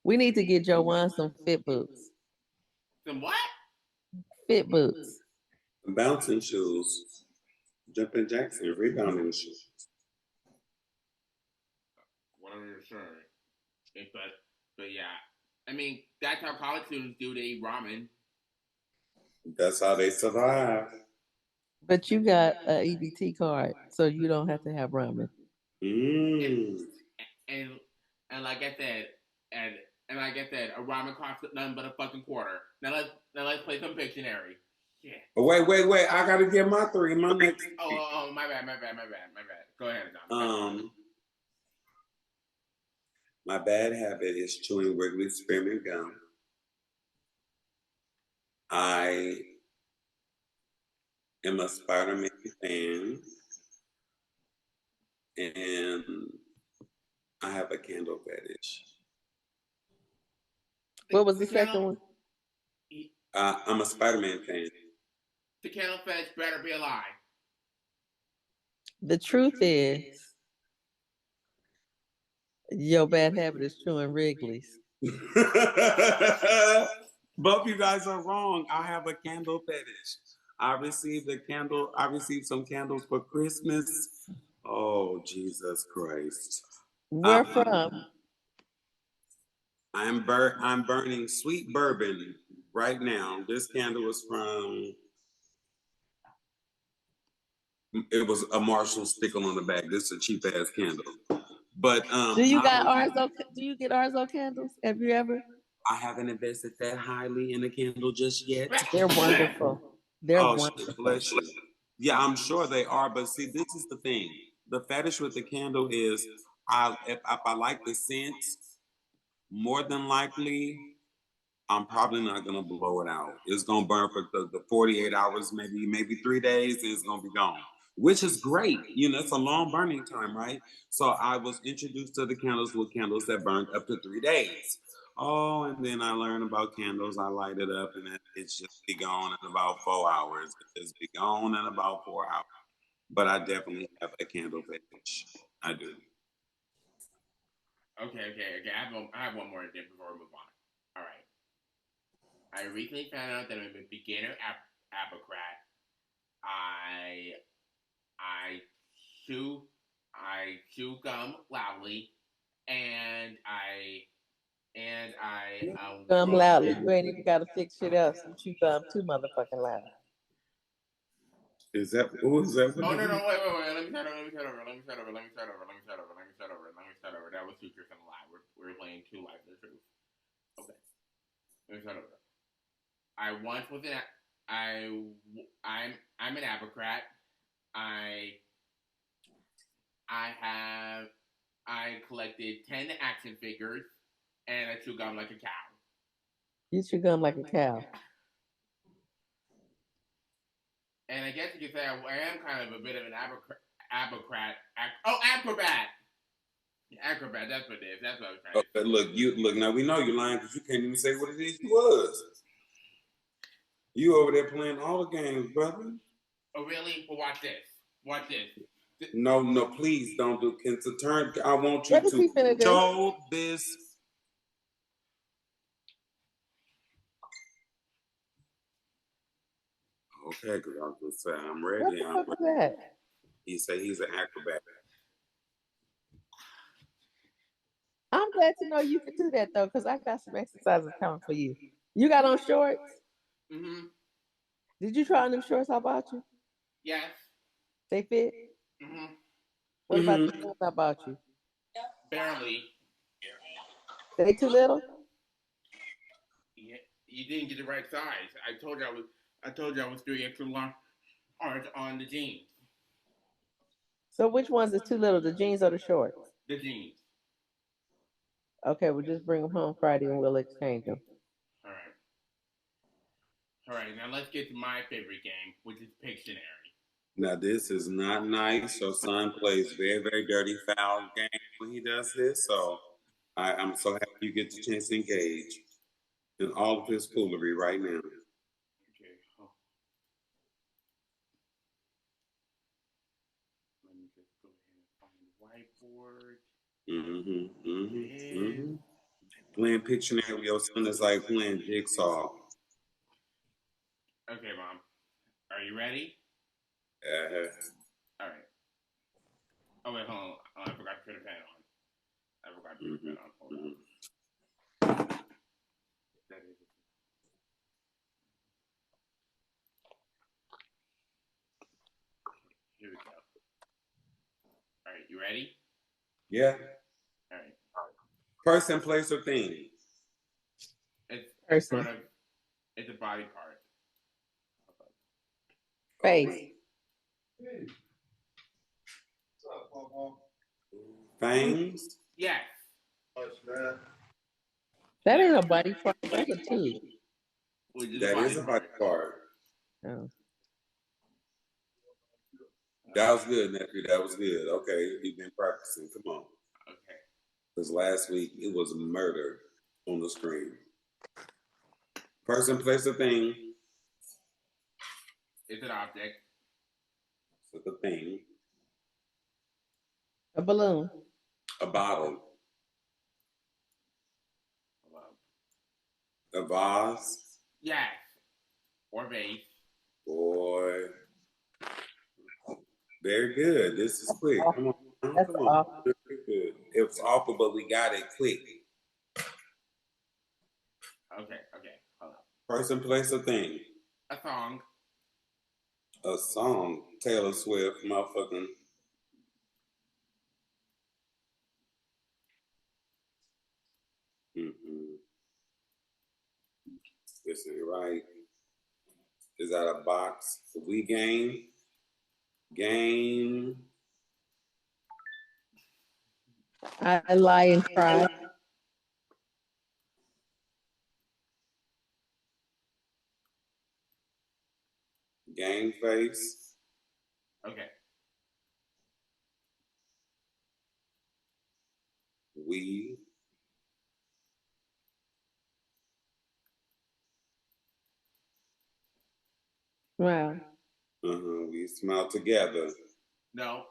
we need to get Joanne some fit boots. Some what? Fit boots. Bouncing shoes. Jumping jacks and rebounding shoes. Whatever you're saying. But yeah. I mean, that's how college students do. They eat ramen. That's how they survive. But you got a EBT card, so you don't have to have ramen. Mm. And like I said, and like I said, a ramen costs nothing but a fucking quarter. Now let's play some Pictionary. Yeah. Wait. I gotta get my 3. My next. Oh, my bad. Go ahead, John. My bad habit is chewing Wrigley's spearmint gum. I am a Spider-Man fan, and I have a candle fetish. What was the second one? I'm a Spider-Man fan. The candle fetish better be a lie. The truth is, your bad habit is chewing Wrigley's. Both you guys are wrong. I have a candle fetish. I received some candles for Christmas. Oh, Jesus Christ. Where from? I'm burning sweet bourbon right now. This candle was from. It was a Marshall sticker on the back. This is a cheap ass candle. But Do you get Arzo candles? Have you ever? I haven't invested that highly in a candle just yet. They're wonderful. They're wonderful. Bless you. Yeah, I'm sure they are. But see, this is the thing. The fetish with the candle is, if I like the scent, more than likely, I'm probably not gonna blow it out. It's gonna burn for the 48 hours, maybe 3 days, and it's gonna be gone. Which is great. You know, it's a long burning time, right? So I was introduced to the candles with candles that burned up to 3 days. Oh, and then I learned about candles. I light it up, and it's just be gone in about 4 hours. It just be gone in about 4 hours. But I definitely have a candle fetish. I do. Okay. I have one more thing before we move on. All right. I recently found out that I'm a beginner apocrat. I chew gum loudly, and I Gum loudly. You ain't even got to fix shit else. You chew gum too motherfucking loud. Is that who is that? Oh no, wait. Let me start over. That was two truths and a lie. We're playing 2 lies and a truth. Okay. Let me start over. I'm an apocrat. I I collected 10 action figures, and I chewed gum like a cow. You chew gum like a cow. And I guess you could say I am kind of a bit of an acrobat. Acrobat, that's what it is. That's what I was trying to say. Look, now we know you're lying because you can't even say what it is you was. You over there playing all the games, brother. Oh, really? Well, watch this. Watch this. No, please don't do turn. I want you What is he finna to do? show this. Okay, because I was gonna say I'm ready. What the fuck is that? He said he's an acrobat. I'm glad to know you can do that though, because I got some exercises coming for you. You got on shorts? Mm-hmm. Did you try on them shorts I bought you? Yes. They fit? Mm-hmm. What about the ones I bought you? Barely. They too little? Yeah, you didn't get the right size. I told you I was 3 extra large on the jeans. So which ones is too little, the jeans or the shorts? The jeans. Okay, we'll just bring them home Friday and we'll exchange them. All right. All right, now let's get to my favorite game, which is Pictionary. Now this is not nice. Your son plays very, very dirty, foul game when he does this. So I'm so happy you get the chance to engage in all of his foolery right now. Okay. Oh. Let me just go ahead and find the whiteboard. Playing Pictionary with your son is like playing Jigsaw. Okay, Mom. Are you ready? All right. Oh, wait, hold on. Oh, I forgot to put a pen on. Hold on. That is it. Here we go. All right, you ready? Yeah. All right. Person, place, or thing. It's a body part. Face. Fangs. Yes. That ain't a body part, that's a tooth. That is a body part. Oh. That was good, nephew. That was good. Okay, you've been practicing. Come on. Okay. Because last week it was murder on the screen. Person, place, or thing. It's an object. So the thing. A balloon. A bottle. Hello. A vase. Yes. Or vase. Boy. Very good. This is quick. Come on. That's Come on. awful. Very good. It was awful, but we got it quick. Okay. Hold on. Person, place, or thing. A song. A song. Taylor Swift, motherfucking. This is right. Is that a box? We game. Game. I lie and cry. Game face. Okay. We. Wow. We smile together. No.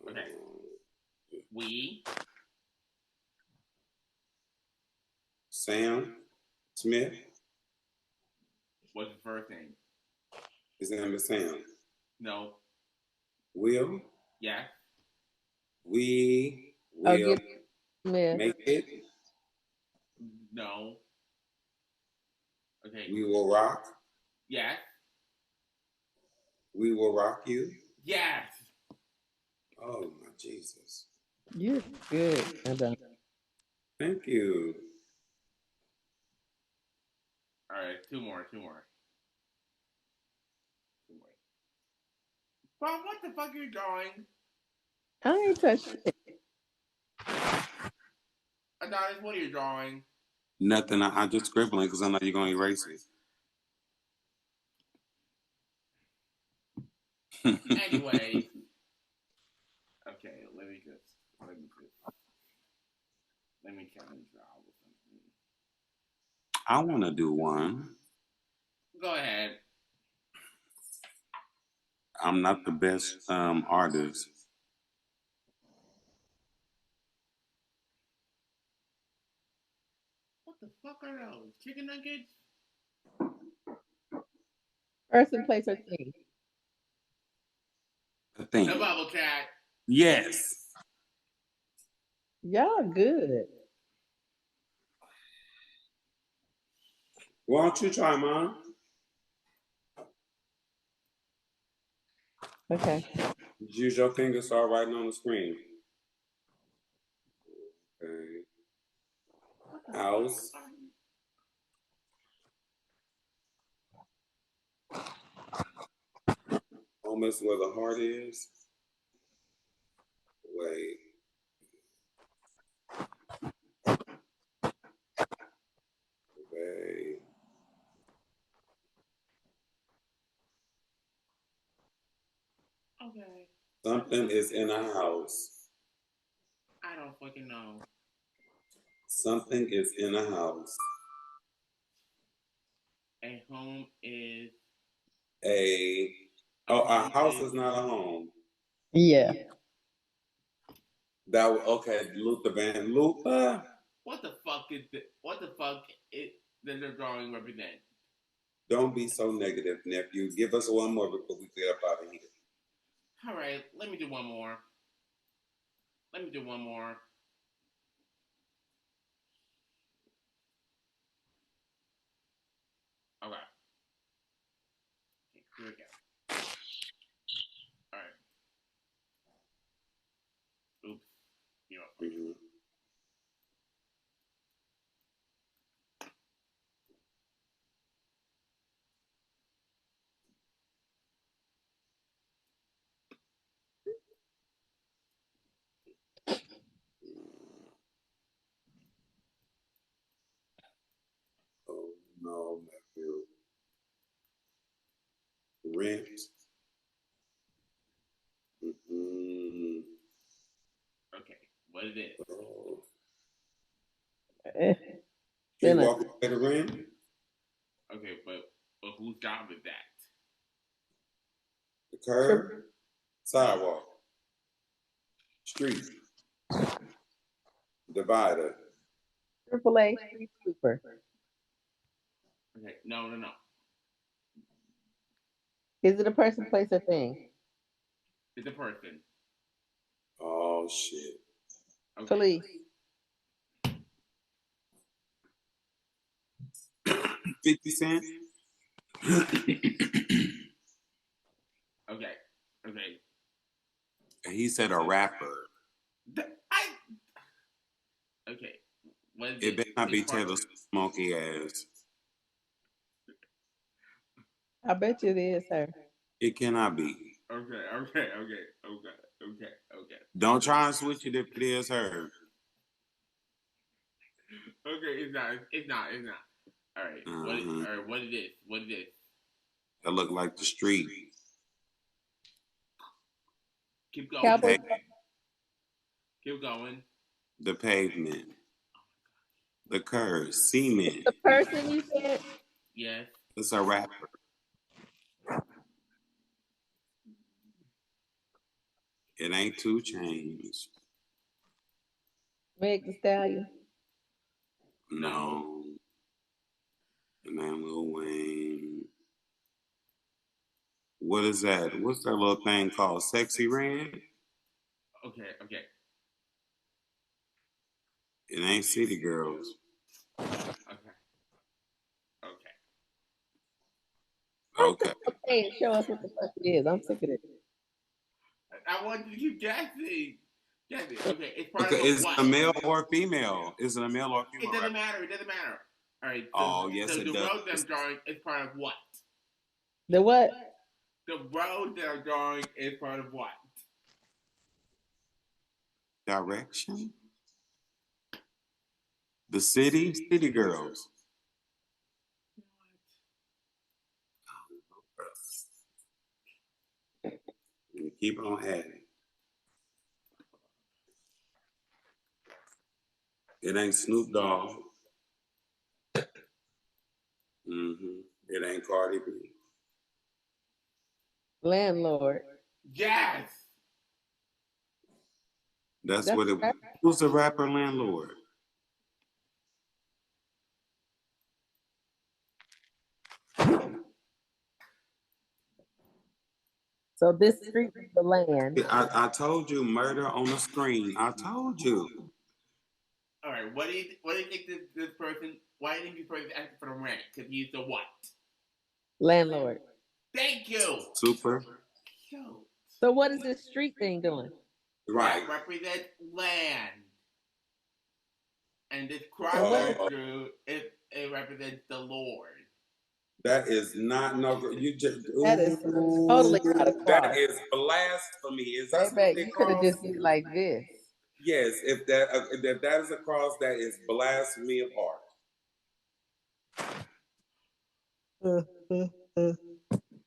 Okay. We. Sam Smith. What's the first name? His name is Sam. No. Will. Yes. We will make it. No. Okay. We will rock. Yes. We will rock you. Yes. Oh my Jesus. You're good. I'm done. Thank you. All right. Two more. Bob, what the fuck are you drawing? I ain't touched it. Adonis, what are you drawing? Nothing. I'm just scribbling because I know you're going to erase it. Anyway. Okay, let me challenge y'all with something. I want to do one. Go ahead. I'm not the best artist. What the fuck are those? Chicken nuggets? Person, place, or thing. The thing. The bubble chat. Yes. Y'all good. Why don't you try mine? Okay. Use your finger, start writing on the screen. Okay. House. Almost where the heart is. Wait. Wait. Okay. Something is in a house. I don't fucking know. Something is in a house. A home is. A house is not a home. Yeah. That okay, Luther Van Luther. What the fuck is does the drawing represent? Don't be so negative, nephew. Give us one more before we get up out of here. All right, let me do one more. Okay. Here we go. All right. Oops. You know what? Mm-hmm. Oh no, nephew. Rent. Mm-hmm. Okay. What is it? Oh. Then You walking by the rent? Okay, but whose job is that? The curb? Sidewalk. Street. Divider. AAA street sweeper. Okay. No. Is it a person, place, or thing? It's a person. Oh shit. Okay. Police. 50 Cent? Okay. He said a rapper. Okay. What is It better not be Taylor Smoky ass. I bet you it is, sir. It cannot be. Okay. Don't try and switch it if it is her. Okay, it's not. All right. Uh-huh. What is this? That look like the street. Keep going. Cowboy. Keep going. The pavement. The curb. Cement. The person you said? Yes. It's a rapper. It ain't 2 Chainz. Meg the Stallion. No. And then Lil Wayne. What is that? What's that little thing called? Sexy Red? Okay. It ain't City Girls. Okay. Okay, show us what the fuck it is. I'm sick of it. I want you to keep guessing. Okay, it's part Okay, of is what? it a male or female? Is it a male or female? It doesn't matter. All right. Oh, yes, so it the does. road that I'm drawing is part of what? The what? The road that I'm drawing is part of what? Direction? The City Girls. We keep on adding. It ain't Snoop Dogg. It ain't Cardi B. Landlord. Yes. That's what it. Who's the rapper Landlord? So this street is the land. I told you, murder on the screen. I told you. All right. What do you think this person? Why do you think this person is asking for the rent? Because he's the what? Landlord. Thank you. Super. So what is this street thing doing? Right. That represents land. And this cross through it represents the Lord. That is not no. You just That is totally not a cross. That is blasphemy. Is that Baby, you could have just been like this. Yes, if that is a cross, that is blasphemy of art.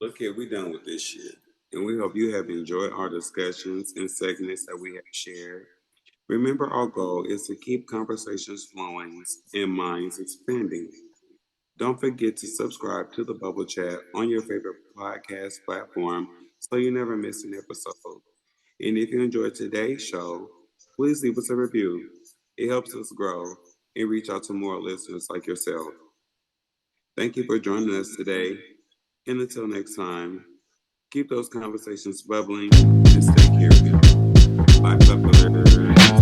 Look here, we done with this shit, and we hope you have enjoyed our discussions and segments that we have shared. Remember, our goal is to keep conversations flowing and minds expanding. Don't forget to subscribe to the Bubble Chat on your favorite podcast platform so you never miss an episode. And if you enjoyed today's show, please leave us a review. It helps us grow and reach out to more listeners like yourself. Thank you for joining us today. And until next time, keep those conversations bubbling and stay curious. Bye, bubblers.